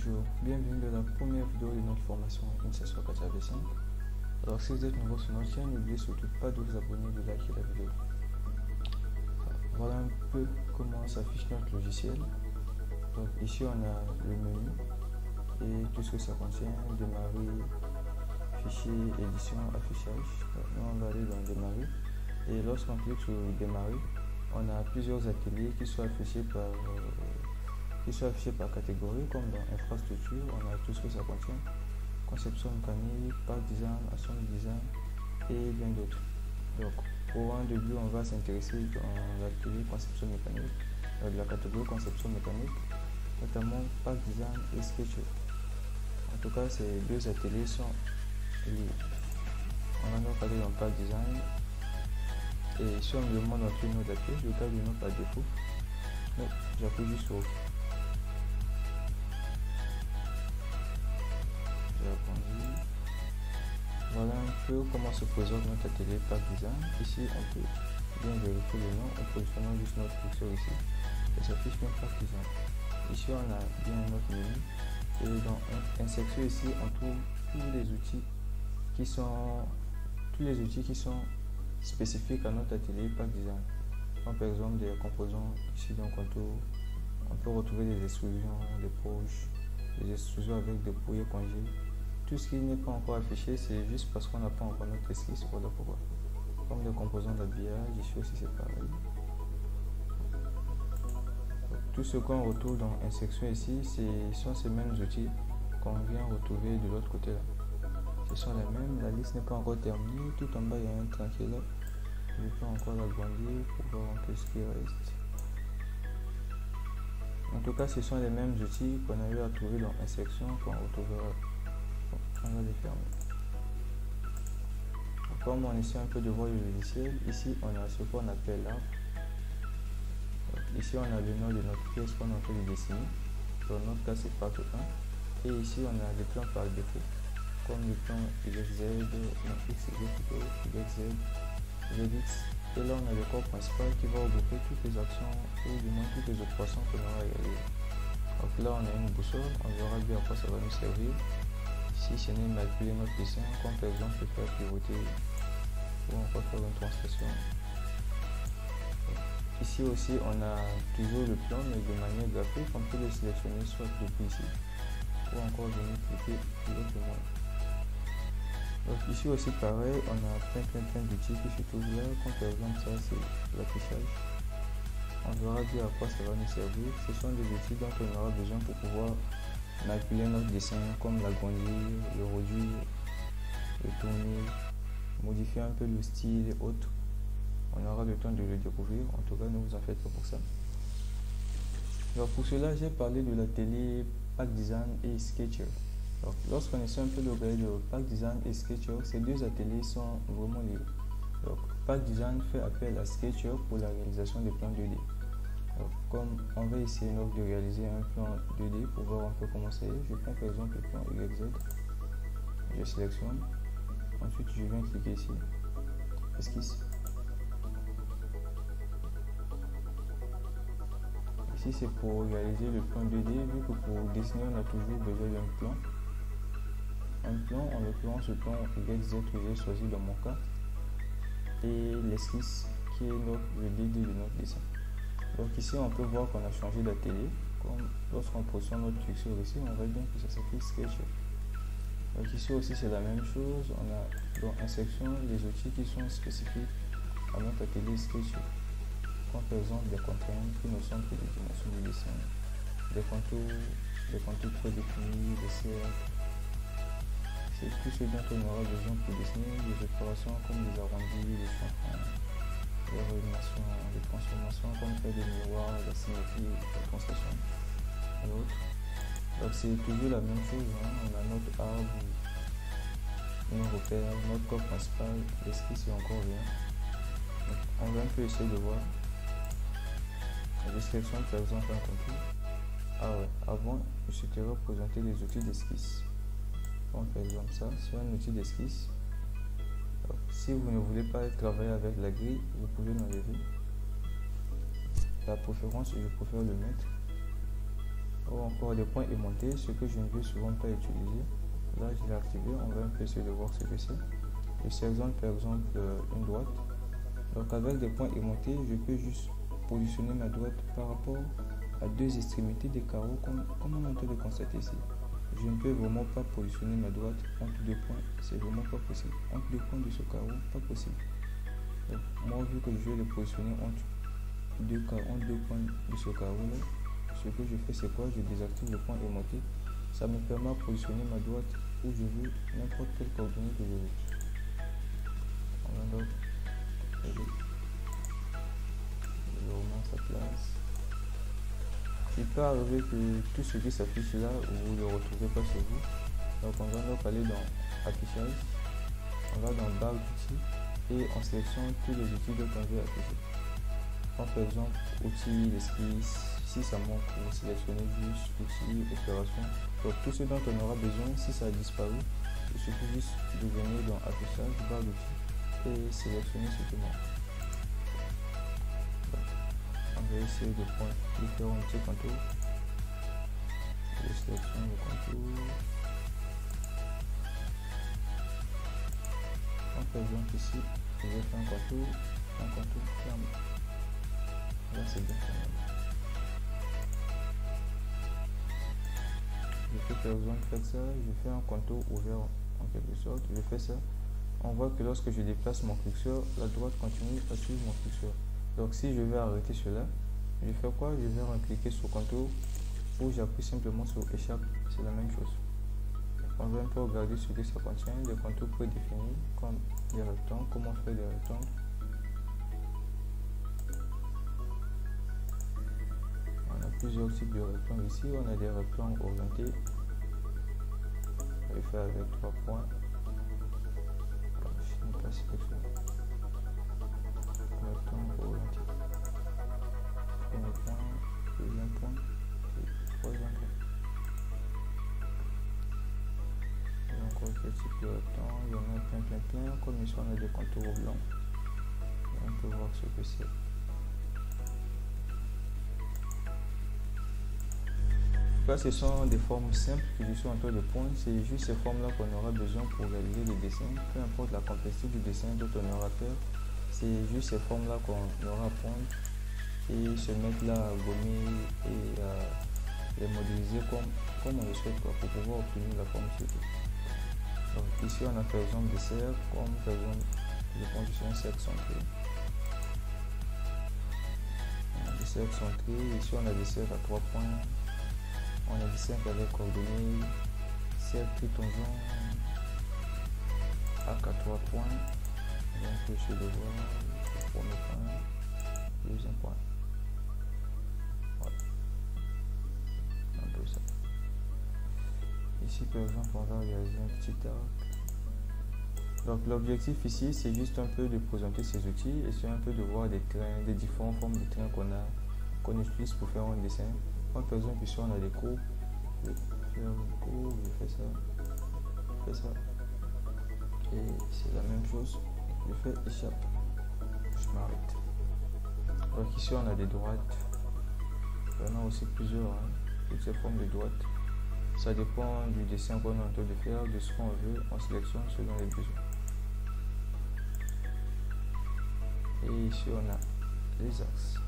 Bonjour, bienvenue dans la première vidéo de notre formation Initiation Katia V5. Alors si vous êtes nouveau sur notre chaîne, n'oubliez surtout pas de vous abonner, de liker la vidéo. Voilà un peu comment s'affiche notre logiciel. Donc ici on a le menu et tout ce que ça contient, démarrer, fichier, édition, affichage. Nous on va aller dans démarrer et lorsqu'on clique sur démarrer, on a plusieurs ateliers qui sont affichés par catégorie, comme dans infrastructure, on a tout ce que ça contient, conception mécanique, parc design, assembly design et bien d'autres. Donc pour un début, on va s'intéresser dans l'atelier conception mécanique, de la catégorie conception mécanique, notamment parc design et SketchUp. En tout cas, ces deux ateliers sont liés. On va donc aller dans parc design et si on me demande notre nom d'atelier, je garde le nom par défaut. Donc j'appuie juste sur OK. Voilà un peu comment se présente notre atelier parc design. Ici, on peut bien vérifier le nom en positionnant juste notre curseur ici. Ça s'affiche bien parc design. Ici, on a bien notre menu. Et dans insertion ici, on trouve tous les outils qui sont spécifiques à notre atelier parc design. Comme par exemple des composants ici dans contour. On peut retrouver des extrusions, des poches, des extrusions avec des poulies congés. Tout ce qui n'est pas encore affiché, c'est juste parce qu'on n'a pas encore notre esquisse, voilà pourquoi. Comme les composants d'habillage, ici aussi c'est pareil. Tout ce qu'on retrouve dans insertion ici, sont ces mêmes outils qu'on vient retrouver de l'autre côté là. Ce sont les mêmes, la liste n'est pas encore terminée, tout en bas il y a un train qui est là. Je peux encore l'agrandir pour voir un peu ce qui reste. En tout cas, ce sont les mêmes outils qu'on a eu à trouver dans insertion qu'on retrouvera. On va les fermer. Comme on essaie un peu de voir le logiciel, ici on a ce qu'on appelle l'arbre. Ici on a le nom de notre pièce qu'on est en train de dessiner. Dans notre cas c'est part 1. Et ici on a les plans par défaut, comme le plan YZ, ZX. Et là on a le corps principal qui va regrouper toutes les actions ou du moins toutes les opérations qu'on aura réalisées. Donc là on a une boussole, on verra bien à quoi ça va nous servir. Si ce n'est manipuler notre dessin, comme par exemple faire pivoter ou encore faire une translation. Ici aussi on a toujours le plan mais de manière graphique, on peut le sélectionner soit depuis ici ou encore venir cliquer de l'autre moyen. Donc ici aussi pareil, on a plein d'outils qui se trouvent là, comme par exemple ça c'est l'affichage. On verra bien à quoi ça va nous servir. Ce sont des outils dont on aura besoin pour pouvoir manipuler notre dessin, comme l'agrandir, le réduire, le tourner, modifier un peu le style et autres. On aura le temps de le découvrir, en tout cas ne vous en faites pas pour ça. Alors pour cela, j'ai parlé de l'atelier parc design et SketchUp. Lorsqu'on essaie un peu de regarder le parc design et SketchUp, ces deux ateliers sont vraiment liés. Donc parc design fait appel à SketchUp pour la réalisation des plans 2D. Comme on va essayer donc de réaliser un plan 2D pour voir un peu comment c'est, je prends par exemple le plan YZ, je sélectionne, ensuite je viens cliquer ici, esquisse. Ici c'est pour réaliser le plan 2D, vu que pour dessiner on a toujours besoin d'un plan. Un plan, en l'occurrence le plan YZ que j'ai choisi dans mon cas, et l'esquisse qui est le DD de notre dessin. Donc ici on peut voir qu'on a changé d'atelier. Comme lorsqu'on positionne notre curseur ici, on voit bien que ça s'affiche SketchUp. Donc ici aussi c'est la même chose. On a dans insertion les outils qui sont spécifiques à notre atelier SketchUp. Comme par exemple des contraintes qui ne sont que des dimensions du dessin, des contours prédéfinis, des cercles. C'est tout ce dont on aura besoin pour dessiner des opérations comme des arrondis, des chanfreins, des réanimations, des transformations comme faire des miroirs, la symétrie, la translation et autres. Donc c'est toujours la même chose, hein. On a notre arbre, nos repères, notre corps principal, l'esquisse et encore rien. Donc, on va un peu essayer de voir. La description par exemple un contour. Ah ouais, avant je souhaitais représenter les outils d'esquisse. Comme par exemple ça, sur un outil d'esquisse. Si vous ne voulez pas travailler avec la grille, vous pouvez l'enlever. La préférence, je préfère le mettre. ou encore des points aimantés, ce que je ne veux souvent pas utiliser. Là, je l'ai activé, on va un peu essayer de voir ce que c'est. Je sélectionne par exemple une droite. Donc avec des points aimantés, je peux juste positionner ma droite par rapport à deux extrémités des carreaux comme on est en train de constater ici. Je ne peux vraiment pas positionner ma droite entre deux points, c'est vraiment pas possible. Entre deux points de ce carreau, pas possible. Donc, moi, vu que je vais le positionner entre deux points de ce carreau là, ce que je fais c'est quoi? Je désactive le point aimanté. Ça me permet de positionner ma droite où je veux, n'importe quelle coordonnée que je veux. On va donc je le remets à sa place. Il peut arriver que tout ce qui s'affiche là, vous ne le retrouvez pas sur vous. Donc on va donc aller dans affichage, on va dans barre d'outils et on sélectionne tous les outils dont on veut afficher. Par exemple, outils, l'esquisse, si ça manque, vous sélectionnez juste outils, opération. Donc tout ce dont on aura besoin, si ça a disparu, il suffit juste de venir dans affichage, barre d'outils et sélectionner ce qui manque. On va essayer de faire un petit contour. Je sélectionne le contour. Par exemple ici, je vais faire un contour ferme. Là c'est bien fermé. Je peux par exemple faire ça, je fais un contour ouvert en quelque sorte. Je fais ça. On voit que lorsque je déplace mon curseur, la droite continue à suivre mon curseur. Donc si je vais arrêter cela, je fais quoi? Je vais cliquer sur contour ou j'appuie simplement sur échappe, c'est la même chose. On va un peu regarder ce que ça contient, des contours prédéfinis comme des rectangles, comment faire des rectangles. On a plusieurs types de rectangles ici, on a des rectangles orientés. On va faire avec 3 points. Je n'ai pas sélectionné. Rectangle orienté. Premier point, deuxième point, et troisième point. Et encore quel type de rectangle, il y en a plein. Comme ici on a des contours blancs. On peut voir ce que c'est. Là, ce sont des formes simples que je suis en train de prendre. C'est juste ces formes-là qu'on aura besoin pour réaliser les dessins. Peu importe la complexité du dessin dont on aura peur, c'est juste ces formes-là qu'on aura à prendre et se mettre là à gommer et à les modéliser comme on le souhaite pour pouvoir obtenir la forme souhaitée. Donc ici, on a par exemple des cercles, comme par exemple, je prends juste un cercle centré. On a des cercles centrés. Ici, on a des cercles à 3 points. On a des cercles avec coordonnées, cercle tangent, arc à 3 points. Donc je vais le voir, le premier point, deuxième point. Voilà. Un peu ça. Ici par exemple on va réaliser un petit arc. Donc l'objectif ici c'est juste un peu de présenter ces outils et c'est un peu de voir des trains, des différentes formes de trains qu'on utilise pour faire un dessin. Par exemple ici on a des courbes, je fais une courbe, je fais ça, et c'est la même chose, je fais échappe, je m'arrête. Donc ici on a des droites, il y en a aussi plusieurs, toutes ces formes de droites, ça dépend du dessin qu'on est en train de faire, de ce qu'on veut, on sélectionne selon les besoins. Et ici on a les axes.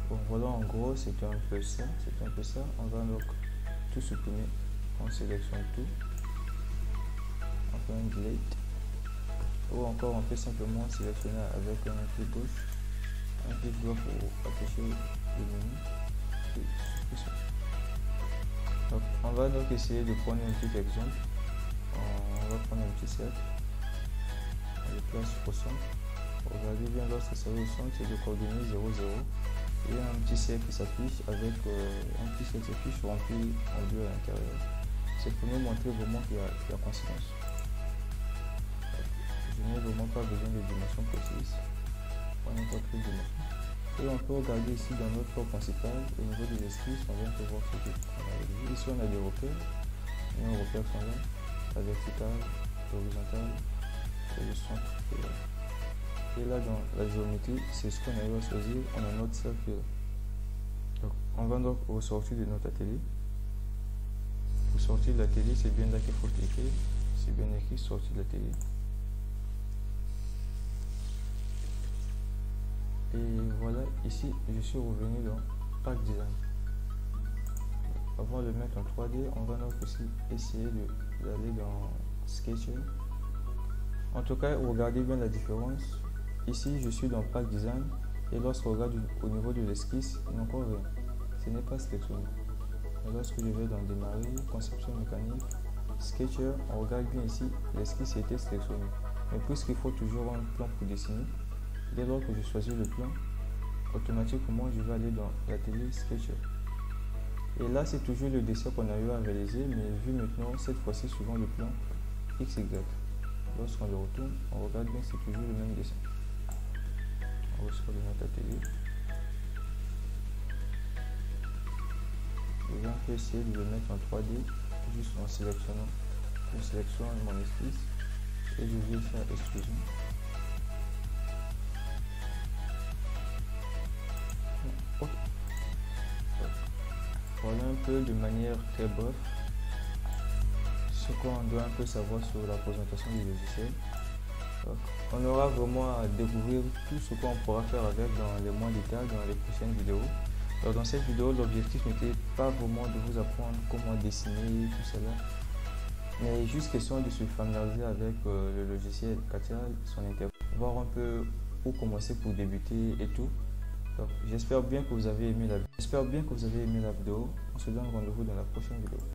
Bon voilà, en gros c'est un peu ça, on va donc tout supprimer, on sélectionne tout, on fait un delete, ou encore on peut simplement sélectionner avec un clic gauche, un clic droit pour afficher le menu, et suppression. Donc on va donc essayer de prendre un petit exemple, on va prendre un petit cercle, on le place au centre, regardez bien lorsque ça va au centre, c'est de coordonnées 0, 0. Et un petit cercle qui s'affiche avec un petit cercle qui s'affiche rempli en bleu à l'intérieur. C'est pour nous montrer vraiment qu'il y a coïncidence. Je n'ai vraiment pas besoin de dimensions précises. Pas n'importe quelle dimension. Et on peut regarder ici dans notre corps principal, au niveau des esquisses, on vient de voir ce qu'on a réalisé. Ici on a des repères. Et un repère sont là, la verticale, l'horizontale et le centre. Et là dans la géométrie, c'est ce qu'on a eu à choisir, on a notre cercle. Donc On va donc ressortir de notre atelier. Pour sortir de l'atelier, c'est bien là qu'il faut cliquer. C'est bien écrit sortir de l'atelier. Et voilà, ici je suis revenu dans Pack Design. Avant de le mettre en 3D, on va donc aussi essayer d'aller dans Sketcher. En tout cas, regardez bien la différence. Ici, je suis dans Pack Design et lorsque on regarde au niveau de l'esquisse, il n'y a encore rien. Ce n'est pas sélectionné. Et lorsque je vais dans Démarrer, Conception mécanique, Sketcher, on regarde bien ici, l'esquisse a été sélectionné. Mais puisqu'il faut toujours un plan pour dessiner, dès lors que je choisis le plan, automatiquement je vais aller dans l'atelier Sketcher. Et là, c'est toujours le dessin qu'on a eu à réaliser, mais vu maintenant, cette fois-ci, suivant le plan XY. Lorsqu'on le retourne, on regarde bien, c'est toujours le même dessin. On ressort de notre atelier. Je vais un peu essayer de le mettre en 3D, juste en sélectionnant. Je sélectionne mon esquisse et je vais faire extrusion. Okay. Voilà un peu de manière très bref ce qu'on doit un peu savoir sur la présentation du logiciel. Donc, on aura vraiment à découvrir tout ce qu'on pourra faire avec dans les mois d'état, dans les prochaines vidéos. Alors, dans cette vidéo, l'objectif n'était pas vraiment de vous apprendre comment dessiner tout cela, mais juste question de se familiariser avec le logiciel Katia, son interface, voir un peu où commencer pour débuter et tout. J'espère bien que vous avez aimé la vidéo. On se donne rendez-vous dans la prochaine vidéo.